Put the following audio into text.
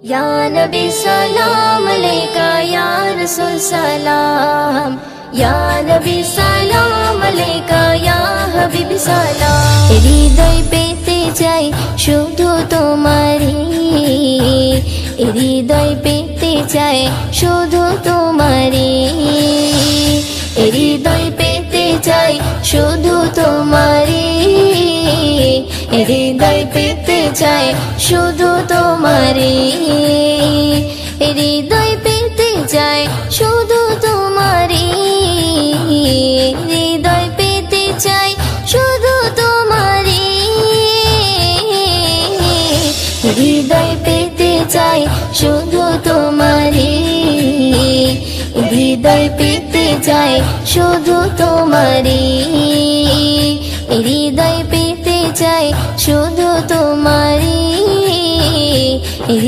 या नबी सलाम अलैका या रसूल सलाम या नबी सलाम अलैका या हबीब सलाम হৃদয় পেতে চাই শুধু তোমারই হৃদয় পেতে চাই শুধু তোমারই হৃদয় পেতে চাই শুধু তোমারই হৃদয় পেতে চাই শুধু তোমারই হৃদয় পেতে চাই শুধু তোমারই হৃদয় পেতে চাই শুধু তোমারই হৃদয় পেতে চাই শুধু তোমারই হৃদয় পেতে চাই শুধু তোমারই হৃদয় পেতে চাই শুধু তোমারই